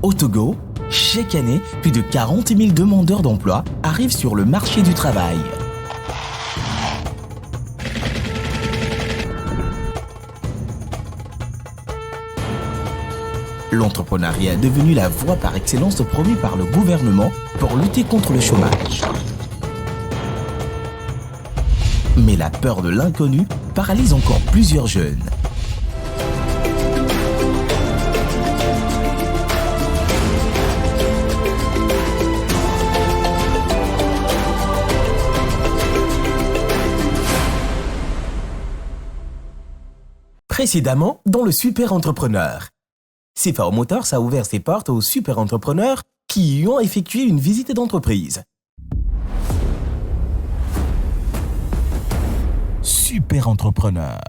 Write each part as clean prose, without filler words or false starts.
Au Togo, chaque année, plus de 40 000 demandeurs d'emploi arrivent sur le marché du travail. L'entrepreneuriat est devenu la voie par excellence promue par le gouvernement pour lutter contre le chômage. Mais la peur de l'inconnu paralyse encore plusieurs jeunes. Précédemment, dans le Super Entrepreneur. CFAO Motors a ouvert ses portes aux super entrepreneurs qui y ont effectué une visite d'entreprise. Super Entrepreneur,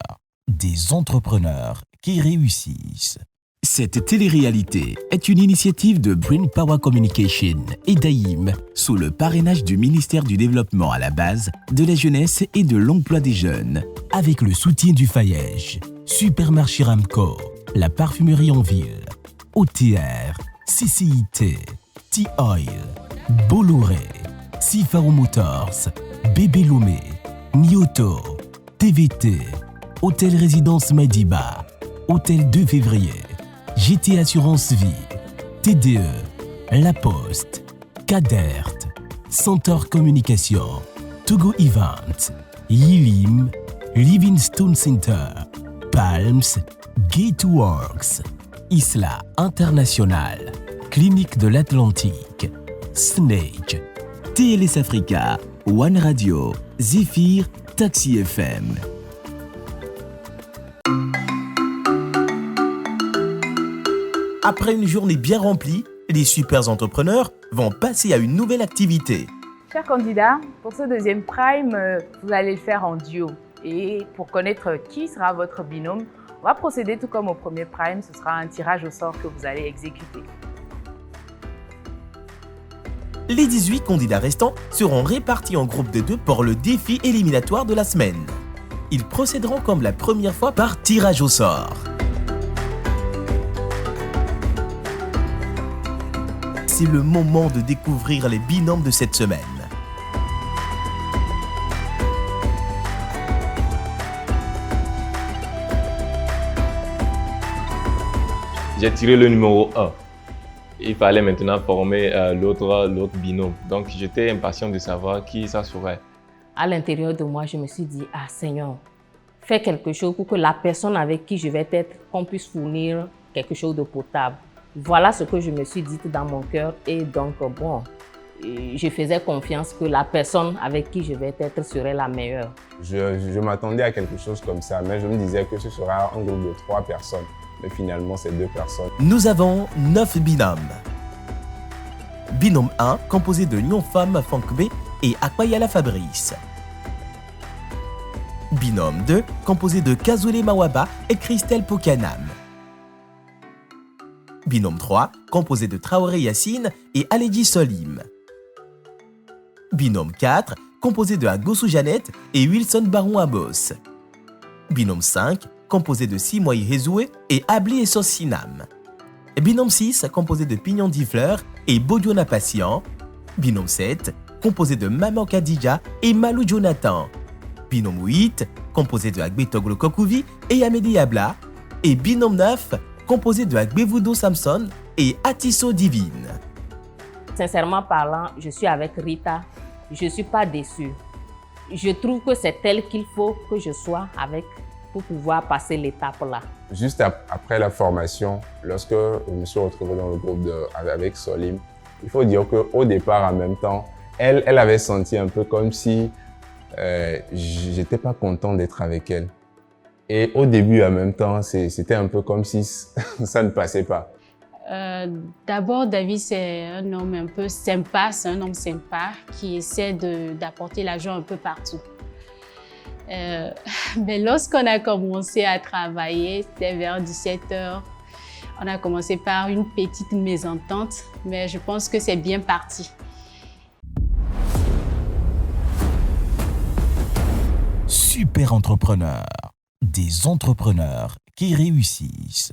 des entrepreneurs qui réussissent. Cette télé-réalité est une initiative de Brain Power Communication et d'AIM sous le parrainage du ministère du Développement à la base, de la jeunesse et de l'emploi des jeunes, avec le soutien du FAEJ, Supermarché Ramco, la parfumerie en ville, OTR, CCIT, T-Oil, Bolloré, CFAO Motors, Bébé Lomé, Nioto, TVT, Hôtel Résidence Madiba, Hôtel 2 février, GT Assurance Vie, TDE, La Poste, Cadert, Centaure Communication, Togo Event, Yilim, Livingstone Center, Palms, Gateworks, Isla International, Clinique de l'Atlantique, Snake, TLS Africa, One Radio, Zephyr, Taxi FM. Après une journée bien remplie, les super entrepreneurs vont passer à une nouvelle activité. Chers candidats, pour ce deuxième Prime, vous allez le faire en duo. Et pour connaître qui sera votre binôme, on va procéder tout comme au premier Prime, ce sera un tirage au sort que vous allez exécuter. Les 18 candidats restants seront répartis en groupes de 2 pour le défi éliminatoire de la semaine. Ils procéderont comme la première fois par tirage au sort. C'est le moment de découvrir les binômes de cette semaine. J'ai tiré le numéro 1. Il fallait maintenant former l'autre binôme. Donc j'étais impatient de savoir qui ça serait. À l'intérieur de moi, je me suis dit, ah Seigneur, fais quelque chose pour que la personne avec qui je vais être, qu'on puisse fournir quelque chose de potable. Voilà ce que je me suis dit dans mon cœur et donc je faisais confiance que la personne avec qui je vais être serait la meilleure. Je m'attendais à quelque chose comme ça, mais je me disais que ce sera un groupe de 3 personnes. Mais finalement, c'est 2 personnes. Nous avons 9 binômes. Binôme 1, composé de Nyonfam Fankbe et Akpayala Fabrice. Binôme 2, composé de Kazule Mawaba et Christelle Pokanam. Binôme 3, composé de Traoré Yassine et Aledji Solim. Binôme 4, composé de Agosou Jeannette et Wilson Baron Abos. Binôme 5, composé de Simoy Hezoué et Abli Essosinam. Binôme 6, composé de Pignon Difleur et Bodiona Patient. Binôme 7, composé de Maman Kadija et Malou Jonathan. Binôme 8, composé de Agbetoglo Kokouvi et Amédée Abla. Et binôme 9, composé de Agbevoudo Samson et Atisso Divine. Sincèrement parlant, je suis avec Rita. Je ne suis pas déçue. Je trouve que c'est elle qu'il faut que je sois avec pour pouvoir passer l'étape là. Juste après la formation, lorsque je me suis retrouvé dans le groupe avec Solim, il faut dire qu'au départ, en même temps, elle avait senti un peu comme si je n'étais pas content d'être avec elle. Et au début, en même temps, c'était un peu comme si ça ne passait pas. D'abord, David, c'est un homme un peu sympa, c'est un homme sympa qui essaie d'apporter la joie un peu partout. Mais lorsqu'on a commencé à travailler, c'était vers 17h, on a commencé par une petite mésentente, mais je pense que c'est bien parti. Super entrepreneurs, des entrepreneurs qui réussissent.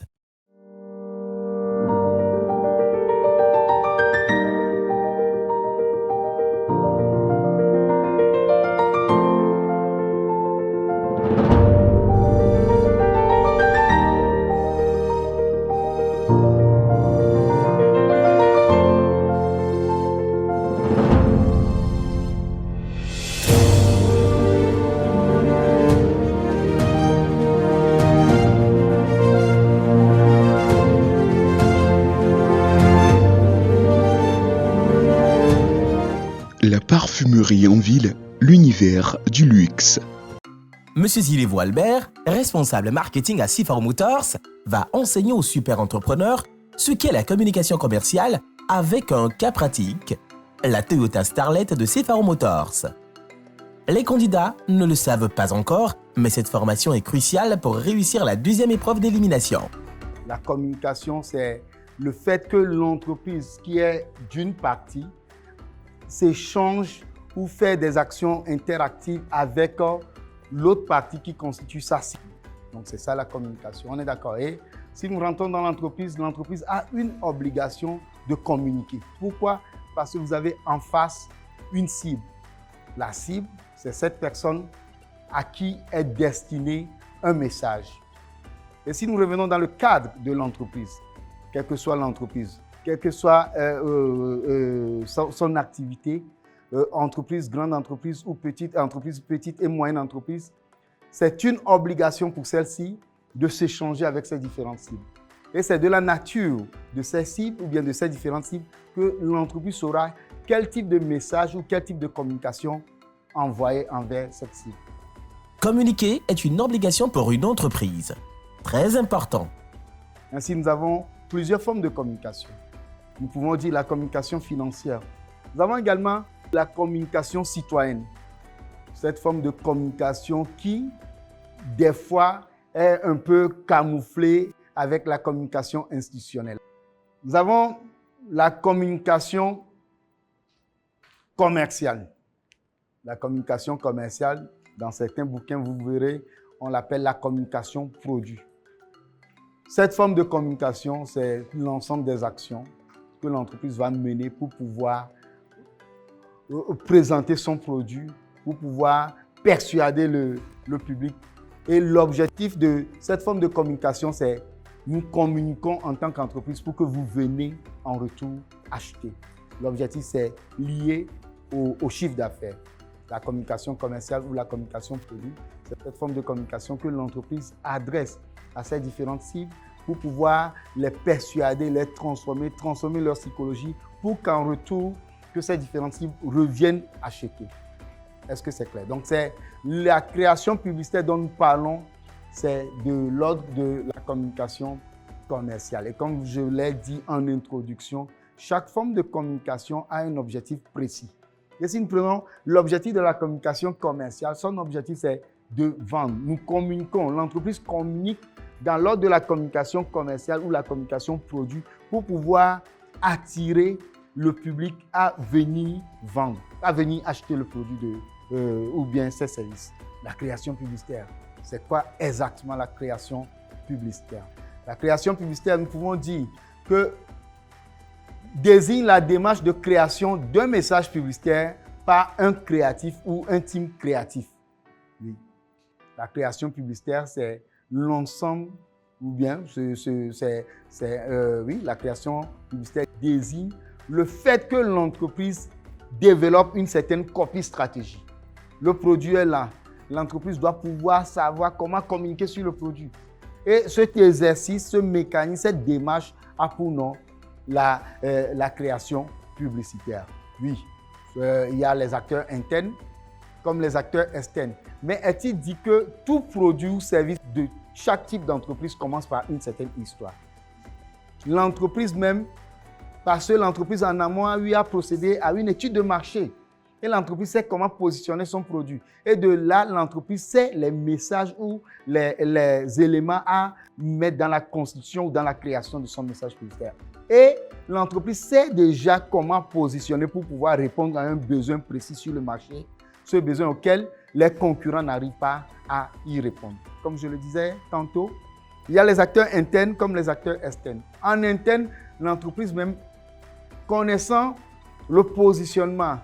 parfumerie en ville, l'univers du luxe. Monsieur Zilevo Albert, responsable marketing à Sifar Motors, va enseigner aux super entrepreneurs ce qu'est la communication commerciale avec un cas pratique, la Toyota Starlet de Sifar Motors. Les candidats ne le savent pas encore, mais cette formation est cruciale pour réussir la deuxième épreuve d'élimination. La communication, c'est le fait que l'entreprise qui est d'une partie s'échange ou fait des actions interactives avec l'autre partie qui constitue sa cible. Donc c'est ça la communication, on est d'accord. Et si nous rentrons dans l'entreprise a une obligation de communiquer. Pourquoi? Parce que vous avez en face une cible. La cible, c'est cette personne à qui est destiné un message. Et si nous revenons dans le cadre de l'entreprise, quelle que soit l'entreprise, quelle que soit son activité, entreprise, grande entreprise ou petite et moyenne entreprise, c'est une obligation pour celle-ci de s'échanger avec ces différentes cibles. Et c'est de la nature de ces cibles ou bien de ces différentes cibles que l'entreprise saura quel type de message ou quel type de communication envoyer envers cette cible. Communiquer est une obligation pour une entreprise. Très important. Ainsi, nous avons plusieurs formes de communication. Nous pouvons dire la communication financière. Nous avons également la communication citoyenne. Cette forme de communication qui, des fois, est un peu camouflée avec la communication institutionnelle. Nous avons la communication commerciale. La communication commerciale, dans certains bouquins, vous verrez, on l'appelle la communication produit. Cette forme de communication, c'est l'ensemble des actions que l'entreprise va mener pour pouvoir présenter son produit, pour pouvoir persuader le public. Et l'objectif de cette forme de communication, c'est nous communiquons en tant qu'entreprise pour que vous venez en retour acheter. L'objectif, c'est lié au chiffre d'affaires. La communication commerciale ou la communication produit, c'est cette forme de communication que l'entreprise adresse à ces différentes cibles pour pouvoir les persuader, les transformer leur psychologie pour qu'en retour, que ces différentes cibles reviennent acheter. Est-ce que c'est clair? Donc, c'est la création publicitaire dont nous parlons, c'est de l'ordre de la communication commerciale. Et comme je l'ai dit en introduction, chaque forme de communication a un objectif précis. Et si nous prenons l'objectif de la communication commerciale, son objectif, c'est de vendre. Nous communiquons, l'entreprise communique dans l'ordre de la communication commerciale ou la communication produit pour pouvoir attirer le public à venir vendre, à venir acheter le produit ou bien ses services. La création publicitaire, c'est quoi exactement la création publicitaire? La création publicitaire, nous pouvons dire que désigne la démarche de création d'un message publicitaire par un créatif ou un team créatif. Oui. La création publicitaire, c'est l'ensemble, ou bien la création publicitaire désigne le fait que l'entreprise développe une certaine copie stratégie. Le produit est là. L'entreprise doit pouvoir savoir comment communiquer sur le produit. Et cet exercice, ce mécanisme, cette démarche a pour nom la création publicitaire. Oui, il y a les acteurs internes comme les acteurs externes. Mais est-il dit que tout produit ou service de chaque type d'entreprise commence par une certaine histoire? L'entreprise même, parce que l'entreprise en amont a procédé à une étude de marché. Et l'entreprise sait comment positionner son produit. Et de là, l'entreprise sait les messages ou les éléments à mettre dans la constitution ou dans la création de son message publicitaire. Et l'entreprise sait déjà comment positionner pour pouvoir répondre à un besoin précis sur le marché, ce besoin auquel les concurrents n'arrivent pas à y répondre. Comme je le disais tantôt, il y a les acteurs internes comme les acteurs externes. En interne, l'entreprise même, connaissant le positionnement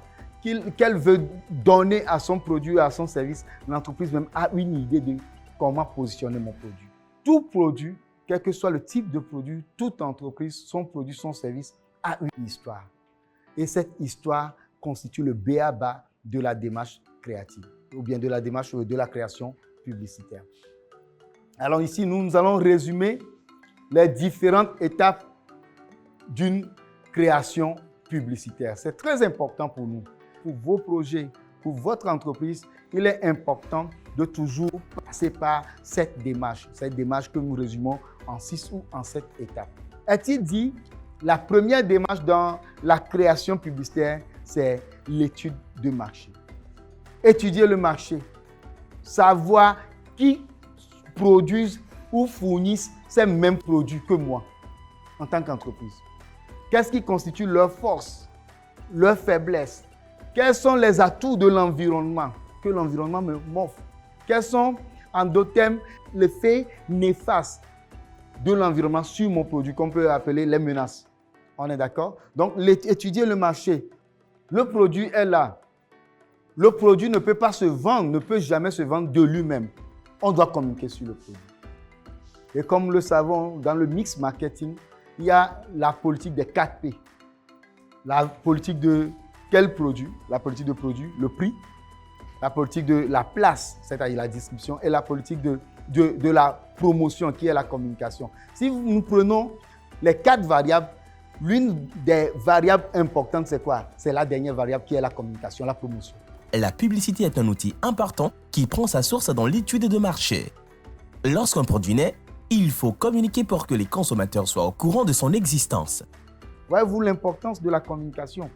qu'elle veut donner à son produit, à son service, l'entreprise même a une idée de comment positionner mon produit. Tout produit, quel que soit le type de produit, toute entreprise, son produit, son service, a une histoire. Et cette histoire constitue le b.a.-ba de la démarche créative, ou bien de la démarche de la création publicitaire. Alors ici, nous allons résumer les différentes étapes d'une création publicitaire. C'est très important pour nous pour vos projets, pour votre entreprise, il est important de toujours passer par cette démarche que nous résumons en 6 ou en 7 étapes. Est-il dit, la première démarche dans la création publicitaire, c'est l'étude de marché. Étudier le marché, savoir qui produisent ou fournissent ces mêmes produits que moi en tant qu'entreprise. Qu'est-ce qui constitue leur force, leur faiblesse? Quels sont les atouts de l'environnement que l'environnement m'offre? Quels sont, en d'autres termes, les faits néfastes de l'environnement sur mon produit qu'on peut appeler les menaces? On est d'accord? Donc, étudier le marché. Le produit est là. Le produit ne peut pas se vendre, ne peut jamais se vendre de lui-même. On doit communiquer sur le produit. Et comme nous le savons, dans le mix marketing, il y a la politique des 4 P. La politique de quel produit? La politique de produit, le prix. La politique de la place, c'est-à-dire la description. Et la politique de la promotion, qui est la communication. Si nous prenons les 4 variables, l'une des variables importantes, c'est quoi? C'est la dernière variable qui est la communication, la promotion. La publicité est un outil important qui prend sa source dans l'étude de marché. Lorsqu'un produit naît, il faut communiquer pour que les consommateurs soient au courant de son existence. Voyez-vous l'importance de la communication,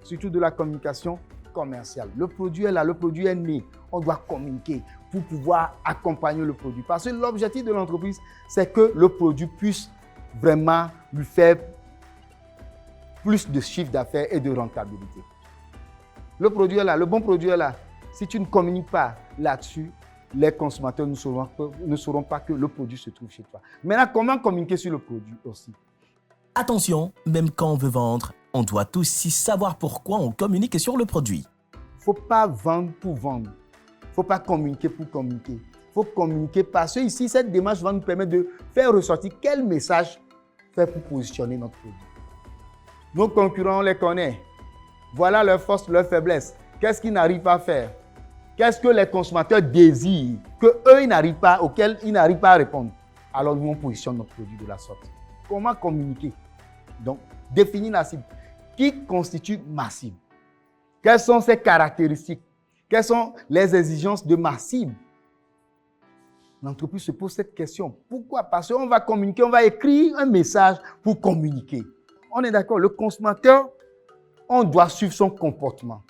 surtout de la communication commerciale. Le produit est là, le produit est né. On doit communiquer pour pouvoir accompagner le produit. Parce que l'objectif de l'entreprise, c'est que le produit puisse vraiment lui faire plus de chiffre d'affaires et de rentabilité. Le produit est là, le bon produit est là. Si tu ne communiques pas là-dessus, les consommateurs ne sauront pas que le produit se trouve chez toi. Maintenant, comment communiquer sur le produit aussi? Attention, même quand on veut vendre, on doit aussi savoir pourquoi on communique sur le produit. Il ne faut pas vendre pour vendre. Il ne faut pas communiquer pour communiquer. Il faut communiquer parce que ici, cette démarche va nous permettre de faire ressortir quel message faire pour positionner notre produit. Nos concurrents, on les connaît. Voilà leurs forces, leurs faiblesses. Qu'est-ce qu'ils n'arrivent pas à faire? Qu'est-ce que les consommateurs désirent auxquels ils n'arrivent pas à répondre? Alors nous, on positionne notre produit de la sorte. Comment communiquer? Donc, définir la cible. Qui constitue ma cible? Quelles sont ses caractéristiques? Quelles sont les exigences de ma cible? L'entreprise se pose cette question. Pourquoi? Parce qu'on va communiquer, on va écrire un message pour communiquer. On est d'accord, le consommateur, on doit suivre son comportement.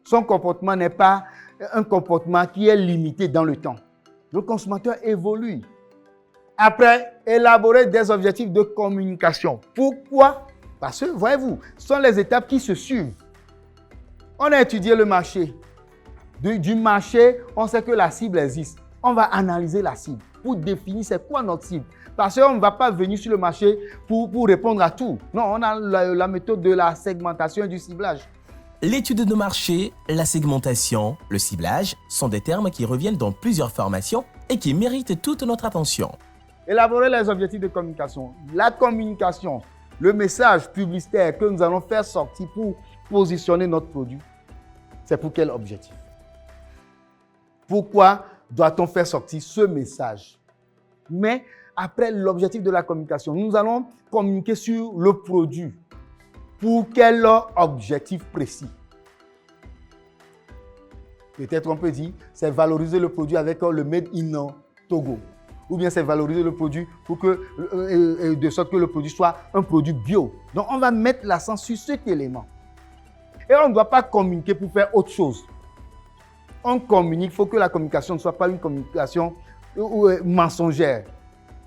Son comportement n'est pas un comportement qui est limité dans le temps. Le consommateur évolue. Après, élaborer des objectifs de communication. Pourquoi? Parce que, voyez-vous, ce sont les étapes qui se suivent. On a étudié le marché. Du marché, on sait que la cible existe. On va analyser la cible pour définir c'est quoi notre cible. Parce qu'on ne va pas venir sur le marché pour répondre à tout. Non, on a la méthode de la segmentation et du ciblage. L'étude de marché, la segmentation, le ciblage sont des termes qui reviennent dans plusieurs formations et qui méritent toute notre attention. Élaborer les objectifs de communication. La communication, le message publicitaire que nous allons faire sortir pour positionner notre produit, c'est pour quel objectif? Pourquoi doit-on faire sortir ce message? Mais après l'objectif de la communication, nous allons communiquer sur le produit. Pour quel objectif précis? Peut-être on peut dire, c'est valoriser le produit avec le Made in Togo. Ou bien c'est valoriser le produit pour de sorte que le produit soit un produit bio. Donc on va mettre l'accent sur cet élément. Et on ne doit pas communiquer pour faire autre chose. On communique, il faut que la communication ne soit pas une communication mensongère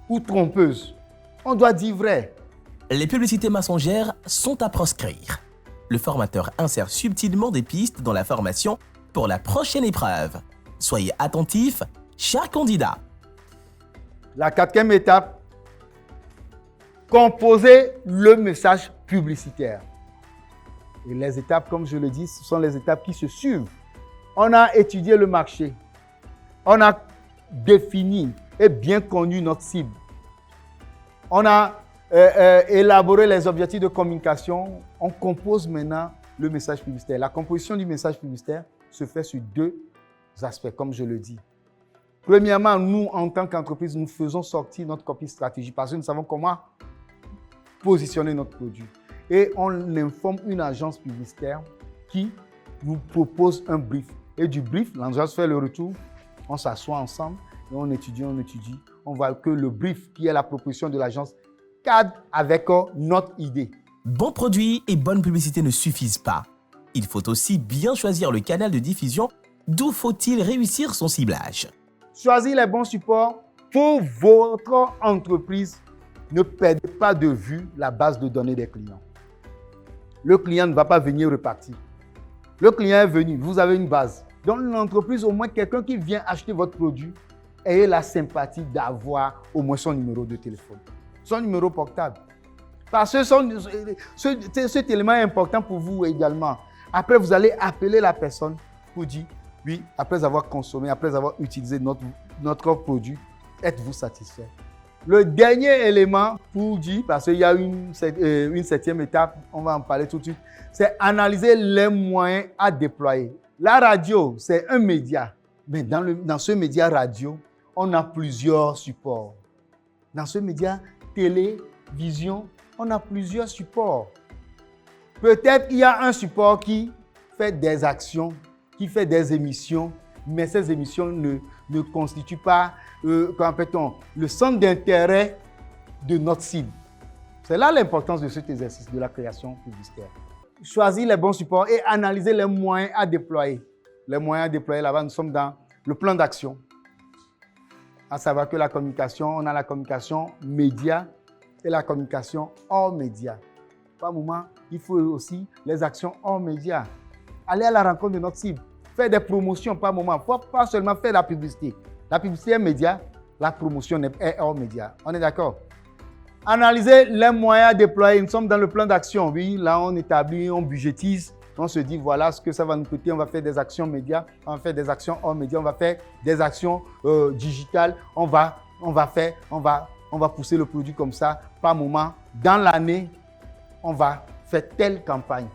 ou trompeuse. On doit dire vrai. Les publicités mensongères sont à proscrire. Le formateur insère subtilement des pistes dans la formation pour la prochaine épreuve. Soyez attentifs, chers candidats. La 4e étape, composer le message publicitaire. Et les étapes, comme je le dis, ce sont les étapes qui se suivent. On a étudié le marché. On a défini et bien connu notre cible. On a élaboré les objectifs de communication. On compose maintenant le message publicitaire. La composition du message publicitaire se fait sur 2 aspects, comme je le dis. Premièrement, nous, en tant qu'entreprise, nous faisons sortir notre copie stratégie parce que nous savons comment positionner notre produit. Et on informe une agence publicitaire qui nous propose un brief. Et du brief, l'agence fait le retour, on s'assoit ensemble et on étudie. On voit que le brief, qui est la proposition de l'agence, cadre avec notre idée. Bons produits et bonne publicité ne suffisent pas. Il faut aussi bien choisir le canal de diffusion, d'où faut-il réussir son ciblage. Choisir les bons supports pour votre entreprise. Ne perdez pas de vue la base de données des clients. Le client ne va pas venir repartir. Le client est venu, vous avez une base. Dans l'entreprise, au moins quelqu'un qui vient acheter votre produit, ayez la sympathie d'avoir au moins son numéro de téléphone, son numéro portable. Parce que cet élément est important pour vous également. Après, vous allez appeler la personne pour dire, oui, après avoir consommé, après avoir utilisé notre produit, êtes-vous satisfait? Le dernier élément pour dire, parce qu'il y a une septième étape, on va en parler tout de suite, c'est analyser les moyens à déployer. La radio, c'est un média, mais dans ce média radio, on a plusieurs supports. Dans ce média télévision, on a plusieurs supports. Peut-être qu'il y a un support qui fait des actions, qui fait des émissions, mais ces émissions ne constituent pas le centre d'intérêt de notre cible. C'est là l'importance de cet exercice de la création publicitaire. Choisir les bons supports et analyser les moyens à déployer. Les moyens à déployer là-bas, nous sommes dans le plan d'action. À savoir que la communication, on a la communication média et la communication hors média. Par moment, il faut aussi les actions hors média. Aller à la rencontre de notre cible. Faire des promotions par moment. Il ne faut pas seulement faire la publicité. La publicité est média, la promotion est hors média. On est d'accord? Analyser les moyens à déployer. Nous sommes dans le plan d'action. Oui, là, on établit, on budgétise. On se dit, voilà ce que ça va nous coûter. On va faire des actions médias, on va faire des actions hors médias, on va faire des actions digitales. On va pousser le produit comme ça par moment. Dans l'année, on va faire telle campagne.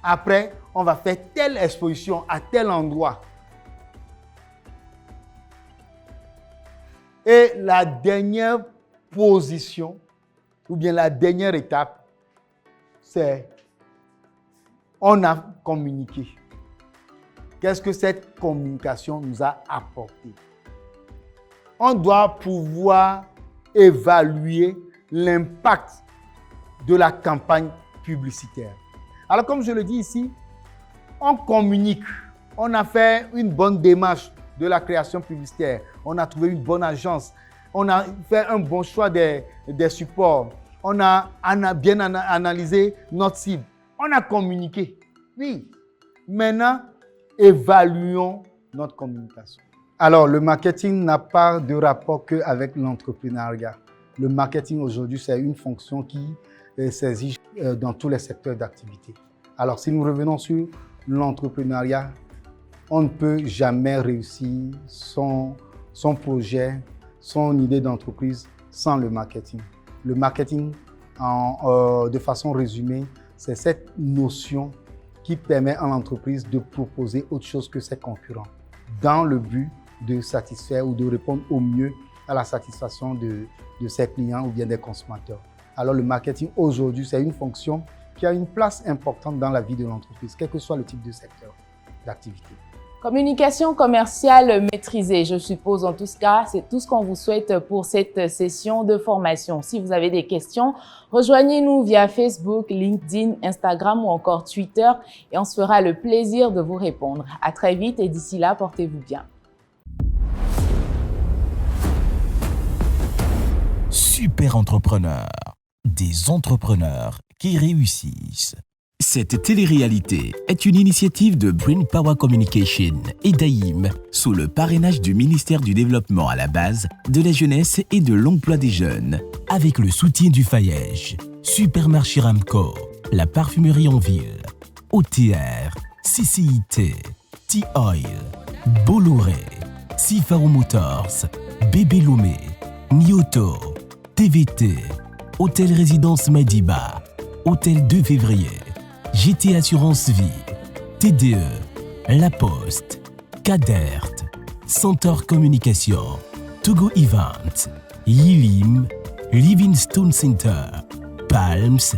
Après, on va faire telle exposition à tel endroit. Et la dernière position, ou bien la dernière étape, c'est on a communiqué. Qu'est-ce que cette communication nous a apporté? On doit pouvoir évaluer l'impact de la campagne publicitaire. Alors, comme je le dis ici, on communique. On a fait une bonne démarche de la création publicitaire. On a trouvé une bonne agence. On a fait un bon choix des supports. On a bien analysé notre cible. On a communiqué. Oui. Maintenant, évaluons notre communication. Alors, le marketing n'a pas de rapport qu'avec l'entrepreneuriat. Le marketing aujourd'hui, c'est une fonction qui s'exige dans tous les secteurs d'activité. Alors, si nous revenons sur l'entrepreneuriat, on ne peut jamais réussir son projet, son idée d'entreprise sans le marketing. Le marketing, de façon résumée, c'est cette notion qui permet à l'entreprise de proposer autre chose que ses concurrents dans le but de satisfaire ou de répondre au mieux à la satisfaction de ses clients ou bien des consommateurs. Alors le marketing aujourd'hui, c'est une fonction qui a une place importante dans la vie de l'entreprise, quel que soit le type de secteur d'activité. Communication commerciale maîtrisée, je suppose en tout cas, c'est tout ce qu'on vous souhaite pour cette session de formation. Si vous avez des questions, rejoignez-nous via Facebook, LinkedIn, Instagram ou encore Twitter et on se fera le plaisir de vous répondre. À très vite et d'ici là, portez-vous bien. Super entrepreneurs, des entrepreneurs qui réussissent. Cette télé-réalité est une initiative de Brain Power Communication et d'AIM sous le parrainage du ministère du Développement à la base, de la jeunesse et de l'emploi des jeunes, avec le soutien du FAEJ, Supermarché Ramco, la parfumerie en ville, OTR, CCIT, T-Oil, Bolloré, Sifaro Motors, Bébé Lomé, Nioto, TVT, Hôtel Résidence Madiba, Hôtel 2 février, GT Assurance Vie, TDE, La Poste, Cadert, Centaure Communication, Togo Event, Yilim, Livingstone Center, Palms,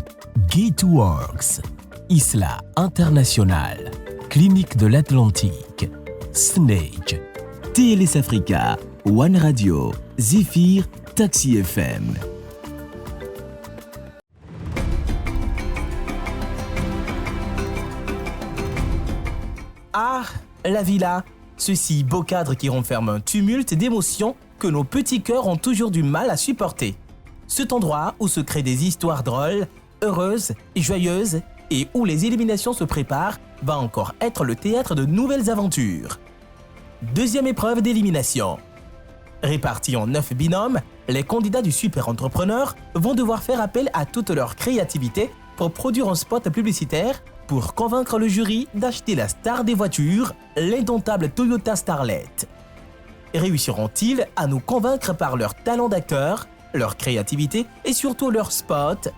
Gateworks, Isla International, Clinique de l'Atlantique, Snake, TLS Africa, One Radio, Zephyr, Taxi FM. Ah, la villa, ce si beau cadre qui renferme un tumulte d'émotions que nos petits cœurs ont toujours du mal à supporter. Cet endroit où se créent des histoires drôles, heureuses et joyeuses, et où les éliminations se préparent, va encore être le théâtre de nouvelles aventures. Deuxième épreuve d'élimination. Répartis en 9 binômes, les candidats du super entrepreneur vont devoir faire appel à toute leur créativité pour produire un spot publicitaire pour convaincre le jury d'acheter la star des voitures, l'indomptable Toyota Starlet. Réussiront-ils à nous convaincre par leur talent d'acteur, leur créativité et surtout leur spot?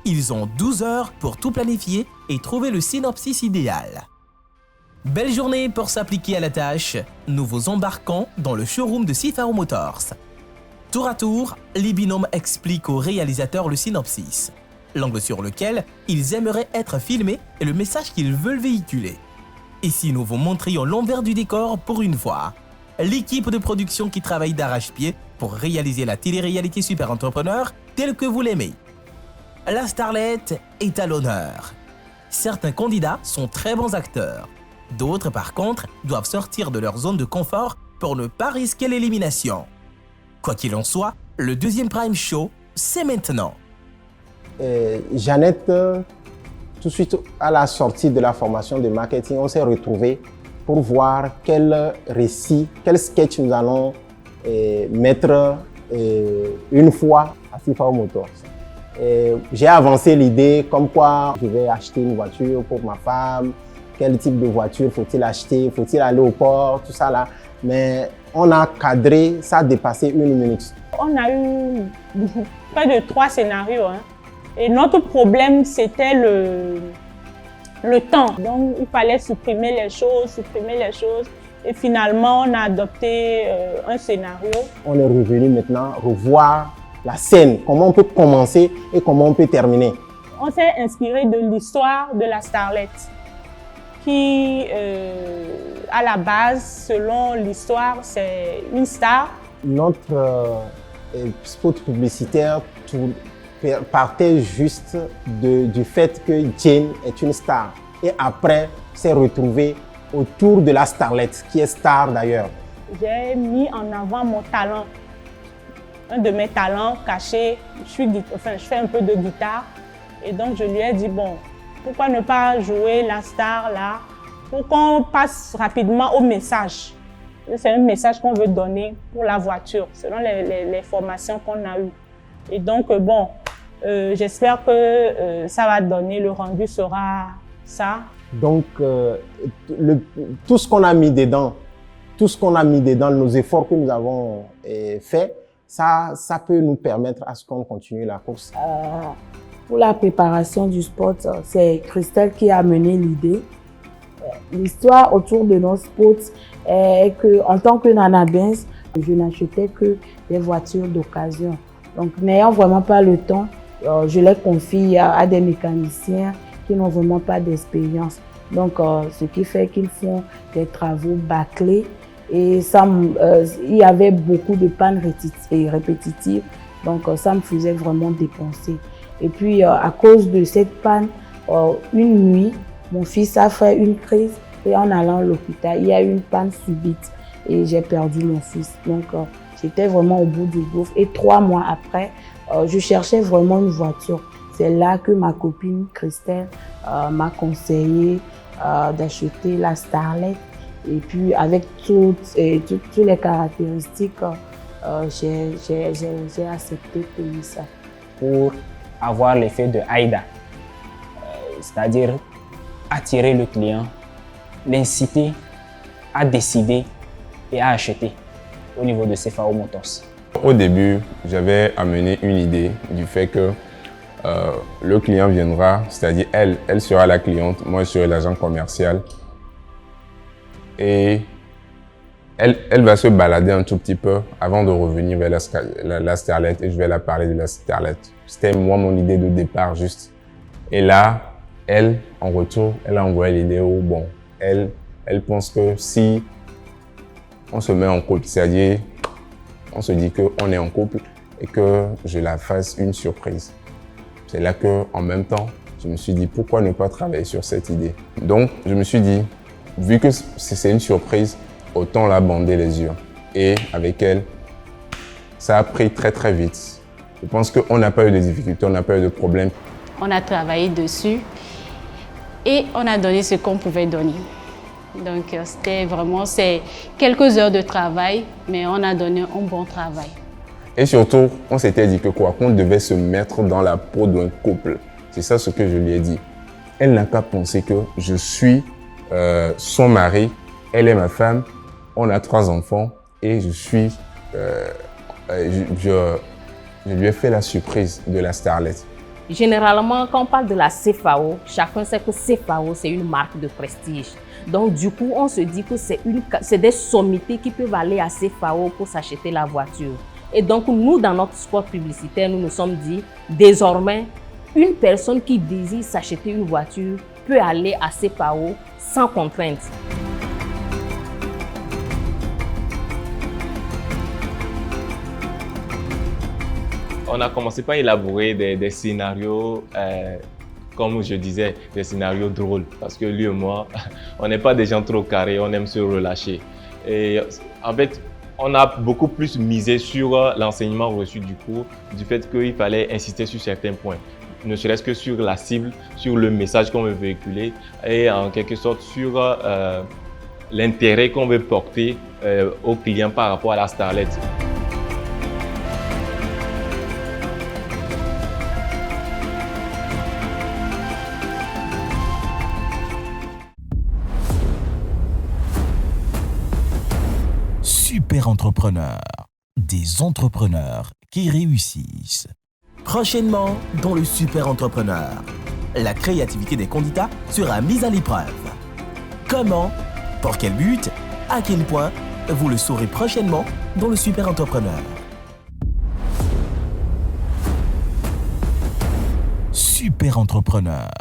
Ils ont 12 heures pour tout planifier et trouver le synopsis idéal. Belle journée pour s'appliquer à la tâche. Nous vous embarquons dans le showroom de Sifao Motors. Tour à tour, les binômes expliquent au réalisateur le synopsis, l'angle sur lequel ils aimeraient être filmés et le message qu'ils veulent véhiculer. Et si nous vous montrions l'envers du décor pour une fois? L'équipe de production qui travaille d'arrache-pied pour réaliser la télé-réalité Super Entrepreneur telle que vous l'aimez. La Starlet est à l'honneur. Certains candidats sont très bons acteurs. D'autres, par contre, doivent sortir de leur zone de confort pour ne pas risquer l'élimination. Quoi qu'il en soit, le deuxième Prime Show, c'est maintenant. Jeannette, tout de suite à la sortie de la formation de marketing, on s'est retrouvés pour voir quel récit, quel sketch nous allons mettre une fois à Sifao Motors. J'ai avancé l'idée comme quoi je vais acheter une voiture pour ma femme, quel type de voiture faut-il acheter, faut-il aller au port, tout ça là. Mais on a cadré, ça a dépassé 1 minute. On a eu près de 3 scénarios. Et notre problème, c'était le temps. Donc, il fallait supprimer les choses. Et finalement, on a adopté un scénario. On est revenu maintenant revoir la scène, comment on peut commencer et comment on peut terminer. On s'est inspiré de l'histoire de la Starlet, qui, à la base, selon l'histoire, c'est une star. Notre spot publicitaire partait juste du fait que Jane est une star. Et après, s'est retrouvé autour de la Starlet, qui est star d'ailleurs. J'ai mis en avant mon talent. Un de mes talents cachés, je fais un peu de guitare. Et donc, je lui ai dit, bon, pourquoi ne pas jouer la star là, pour qu'on passe rapidement au message. C'est un message qu'on veut donner pour la voiture, selon les formations qu'on a eues. Et donc, bon, j'espère que ça va donner, le rendu sera ça. Donc, tout ce qu'on a mis dedans, nos efforts que nous avons faits, ça peut nous permettre à ce qu'on continue la course. Pour la préparation du spot, c'est Christelle qui a mené l'idée. L'histoire autour de nos spots est qu'en tant que Nana Benz, je n'achetais que des voitures d'occasion. Donc, n'ayant vraiment pas le temps, je les confie à des mécaniciens qui n'ont vraiment pas d'expérience. Donc, ce qui fait qu'ils font des travaux bâclés. Et il y avait beaucoup de pannes répétitives, donc ça me faisait vraiment dépenser. Et puis à cause de cette panne, une nuit, mon fils a fait une crise et en allant à l'hôpital, il y a eu une panne subite et j'ai perdu mon fils. Donc j'étais vraiment au bout du gouffre. Et 3 mois après, je cherchais vraiment une voiture. C'est là que ma copine Christelle m'a conseillé d'acheter la Starlet. Et puis, avec toutes les caractéristiques, j'ai accepté de payer ça. Pour avoir l'effet de AIDA, c'est-à-dire attirer le client, l'inciter à décider et à acheter au niveau de Sifao Motors. Au début, j'avais amené une idée du fait que le client viendra, c'est-à-dire elle sera la cliente, moi je serai l'agent commercial. Et elle va se balader un tout petit peu avant de revenir vers la Starlet et je vais la parler de la Starlet. C'était moi mon idée de départ juste. Et là, elle, en retour, elle a envoyé l'idée où bon, elle pense que si on se met en couple, c'est-à-dire on se dit qu'on est en couple et que je la fasse une surprise. C'est là qu'en même temps, je me suis dit pourquoi ne pas travailler sur cette idée. Donc je me suis dit, vu que c'est une surprise, autant la bander les yeux. Et avec elle, ça a pris très très vite. Je pense qu'on n'a pas eu de difficultés, on n'a pas eu de problèmes. On a travaillé dessus et on a donné ce qu'on pouvait donner. Donc c'était vraiment quelques heures de travail, mais on a donné un bon travail. Et surtout, on s'était dit que qu'on devait se mettre dans la peau d'un couple. C'est ça ce que je lui ai dit. Elle n'a qu'à penser que je suis son mari, elle est ma femme, on a 3 enfants et je lui ai fait la surprise de la starlet. Généralement, quand on parle de la CFAO, chacun sait que CFAO, c'est une marque de prestige. Donc, du coup, on se dit que c'est des sommités qui peuvent aller à CFAO pour s'acheter la voiture. Et donc, nous, dans notre spot publicitaire, nous nous sommes dit, désormais, une personne qui désire s'acheter une voiture peut aller à CFAO sans contrainte. On a commencé par élaborer des scénarios, comme je disais, des scénarios drôles. Parce que lui et moi, on n'est pas des gens trop carrés, on aime se relâcher. Et en fait, on a beaucoup plus misé sur l'enseignement reçu du cours, du fait qu'il fallait insister sur certains points, ne serait-ce que sur la cible, sur le message qu'on veut véhiculer et en quelque sorte sur l'intérêt qu'on veut porter aux clients par rapport à la starlet. Super entrepreneurs, des entrepreneurs qui réussissent. Prochainement, dans le Super Entrepreneur, la créativité des candidats sera mise à l'épreuve. Comment, pour quel but, à quel point, vous le saurez prochainement dans le Super Entrepreneur. Super entrepreneurs,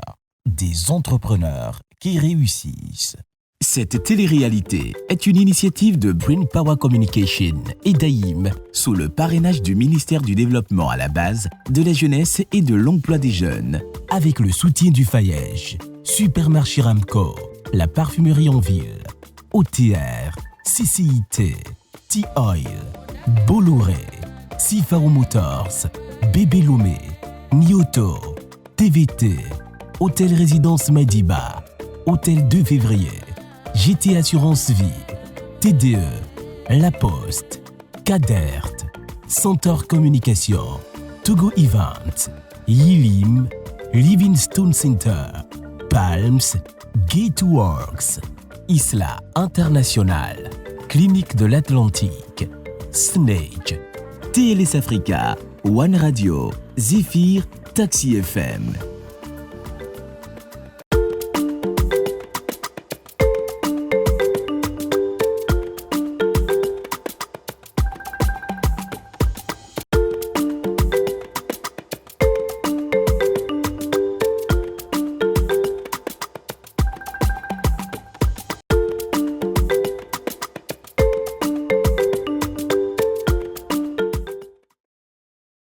des entrepreneurs qui réussissent. Cette télé-réalité est une initiative de Brain Power Communication et d'AIM sous le parrainage du ministère du Développement à la base, de la jeunesse et de l'emploi des jeunes, avec le soutien du FAEJ, Supermarché Ramco, la parfumerie en ville, OTR, CCIT, T-Oil, Bolloré, Sifaro Motors, Bébé Lomé, Nioto, TVT, Hôtel Résidence Madiba, Hôtel 2 février, GT Assurance Vie, TDE, La Poste, Cadert, Centaure Communication, Togo Event, Yilim, Livingstone Center, Palms, Gateworks, Isla International, Clinique de l'Atlantique, Snake, TLS Africa, One Radio, Zephyr, Taxi FM.